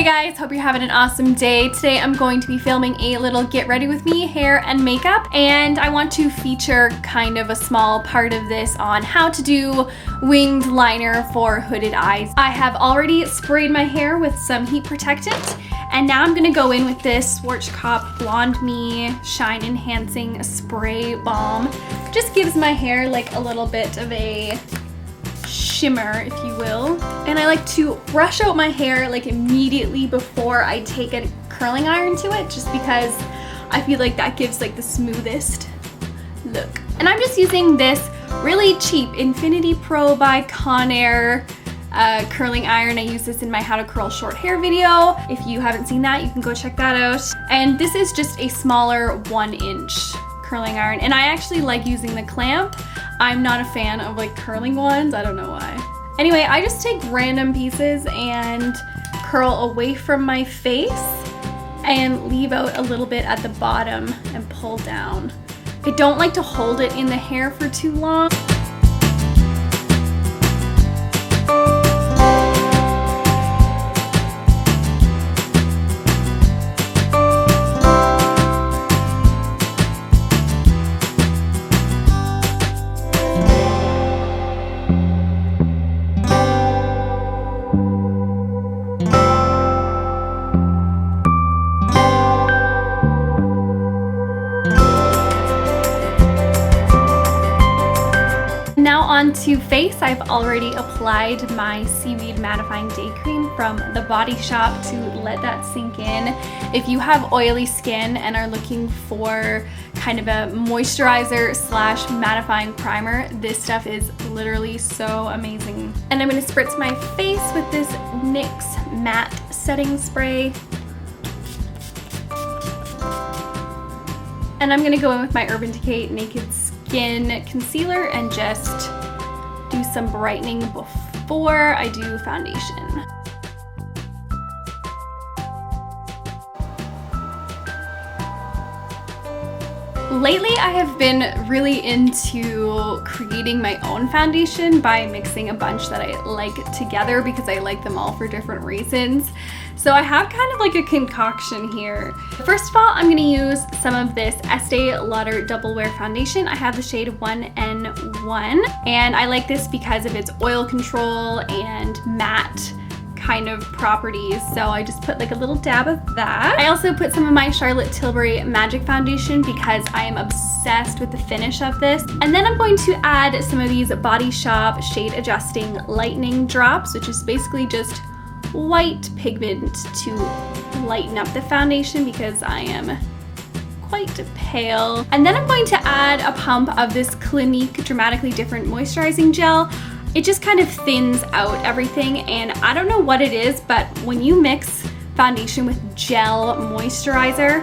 guys, hope you're having an awesome day. Today I'm going to be filming a little get ready with me hair and makeup, and I want to feature kind of a small part of this on how to do winged liner for hooded eyes. I have already sprayed my hair with some heat protectant, and now I'm gonna go in with this Schwarzkopf Blonde Me Shine Enhancing Spray Balm. Just gives my hair like a little bit of a shimmer, if you will. And I like to brush out my hair like immediately before I take a curling iron to it, just because I feel like that gives like the smoothest look. And I'm just using this really cheap Infinity Pro by Conair curling iron. I use this in my how to curl short hair video. If you haven't seen that, you can go check that out. And this is just a smaller 1-inch curling iron, and I actually like using the clamp. I'm not a fan of like curling ones, I don't know why. Anyway, I just take random pieces and curl away from my face and leave out a little bit at the bottom and pull down. I don't like to hold it in the hair for too long. Now on to face. I've already applied my Seaweed Mattifying Day Cream from the Body Shop to let that sink in. If you have oily skin and are looking for kind of a moisturizer slash mattifying primer, this stuff is literally so amazing. And I'm going to spritz my face with this NYX Matte Setting Spray. And I'm going to go in with my Urban Decay Naked Skin Concealer and just do some brightening before I do foundation. Lately, I have been really into creating my own foundation by mixing a bunch that I like together because I like them all for different reasons. So I have kind of like a concoction here. First of all, I'm going to use some of this Estee Lauder Double Wear Foundation. I have the shade 1N1, and I like this because of its oil control and matte kind of properties, so I just put like a little dab of that. I also put some of my Charlotte Tilbury Magic Foundation because I am obsessed with the finish of this. And then I'm going to add some of these Body Shop Shade Adjusting Lightening Drops, which is basically just white pigment to lighten up the foundation because I am quite pale. And then I'm going to add a pump of this Clinique Dramatically Different Moisturizing Gel. It just kind of thins out everything, and I don't know what it is, but when you mix foundation with gel moisturizer,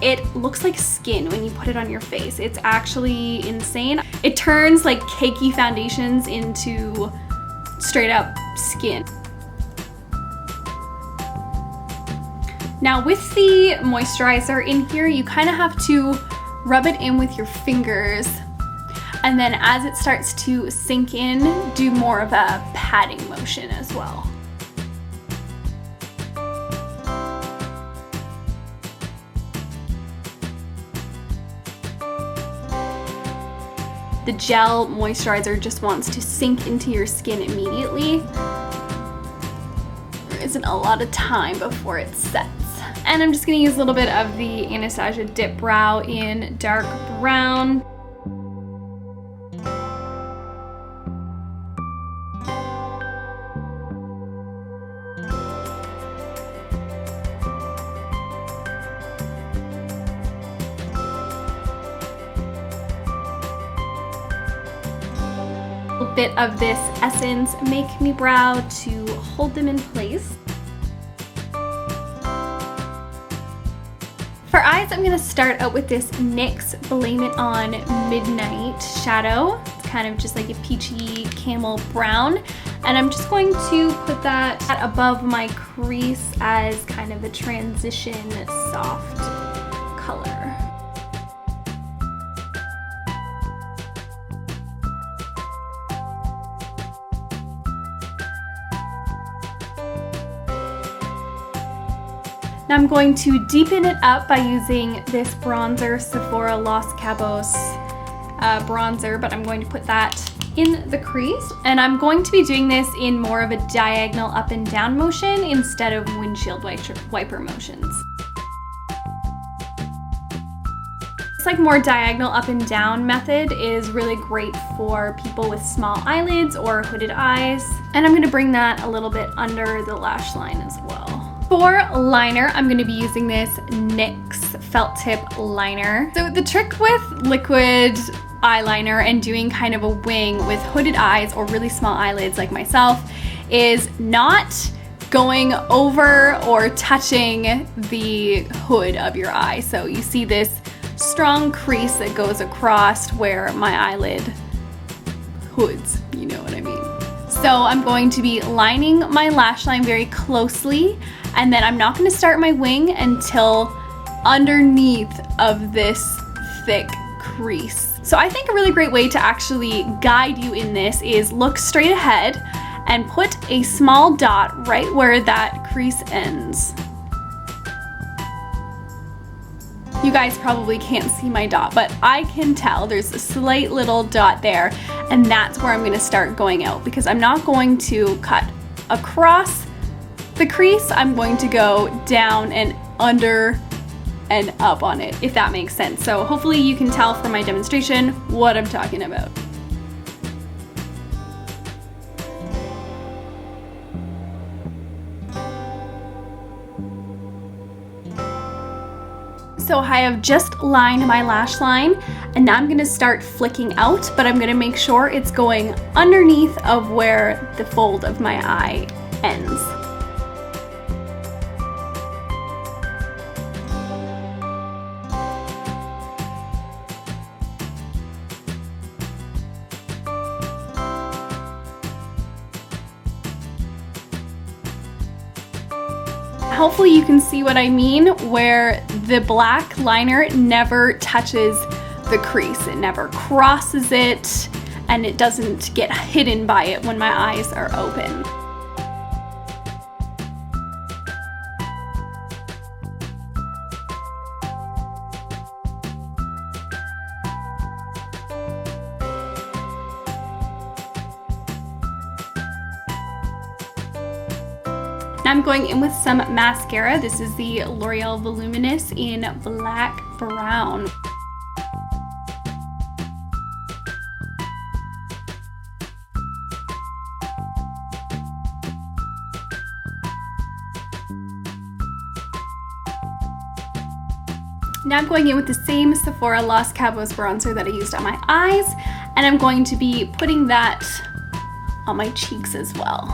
it looks like skin when you put it on your face. It's actually insane. It turns like cakey foundations into straight up skin. Now with the moisturizer in here, you kind of have to rub it in with your fingers, and then as it starts to sink in, do more of a patting motion as well. The gel moisturizer just wants to sink into your skin immediately. There isn't a lot of time before it sets. And I'm just gonna use a little bit of the Anastasia Dip Brow in dark brown. A bit of this Essence Make Me Brow to hold them in place. For eyes, I'm gonna start out with this NYX Blame It On Midnight shadow. It's kind of just like a peachy camel brown. And I'm just going to put that above my crease as kind of a transition soft color. Now I'm going to deepen it up by using this bronzer, Sephora Los Cabos bronzer, but I'm going to put that in the crease. And I'm going to be doing this in more of a diagonal up and down motion instead of windshield wiper motions. This like more diagonal up and down method is really great for people with small eyelids or hooded eyes. And I'm gonna bring that a little bit under the lash line as well. For liner, I'm gonna be using this NYX felt tip liner. So the trick with liquid eyeliner and doing kind of a wing with hooded eyes or really small eyelids like myself is not going over or touching the hood of your eye. So you see this strong crease that goes across where my eyelid hoods, you know what I mean. So I'm going to be lining my lash line very closely, and then I'm not going to start my wing until underneath of this thick crease. So I think a really great way to actually guide you in this is look straight ahead and put a small dot right where that crease ends. You guys probably can't see my dot, but I can tell there's a slight little dot there, and that's where I'm gonna start going out, because I'm not going to cut across the crease. I'm going to go down and under and up on it, if that makes sense. So hopefully you can tell from my demonstration what I'm talking about. So I have just lined my lash line, and now I'm gonna start flicking out, but I'm gonna make sure it's going underneath of where the fold of my eye ends. Hopefully you can see what I mean, where the black liner never touches the crease. It never crosses it, and it doesn't get hidden by it when my eyes are open. Now I'm going in with some mascara. This is the L'Oreal Voluminous in Black Brown. Now I'm going in with the same Sephora Los Cabos bronzer that I used on my eyes, and I'm going to be putting that on my cheeks as well.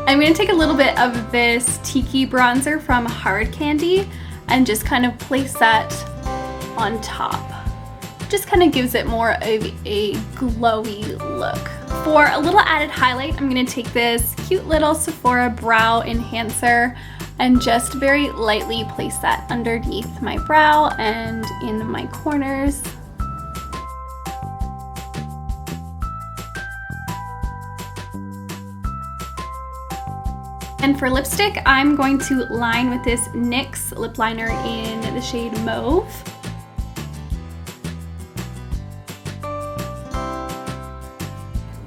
I'm going to take a little bit of this Tiki bronzer from Hard Candy and just kind of place that on top. Just kind of gives it more of a glowy look. For a little added highlight, I'm going to take this cute little Sephora brow enhancer and just very lightly place that underneath my brow and in my corners. And for lipstick, I'm going to line with this NYX lip liner in the shade Mauve.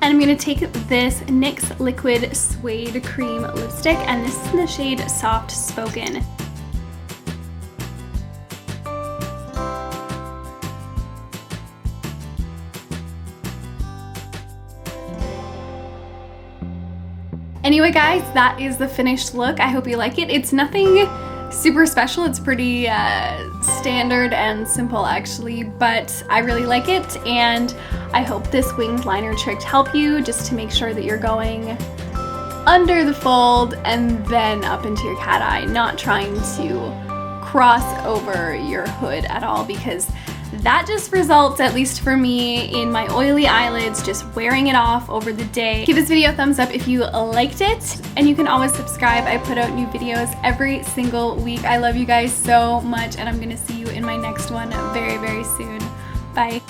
And I'm going to take this NYX Liquid Suede Cream lipstick, and this is in the shade Soft Spoken. Anyway guys, that is the finished look. I hope you like it. It's nothing super special. It's pretty standard and simple actually, but I really like it, and I hope this winged liner trick helped you just to make sure that you're going under the fold and then up into your cat eye, not trying to cross over your hood at all, because that just results, at least for me, in my oily eyelids just wearing it off over the day. Give this video a thumbs up if you liked it, and you can always subscribe. I put out new videos every single week. I love you guys so much, and I'm gonna see you in my next one very, very soon. Bye.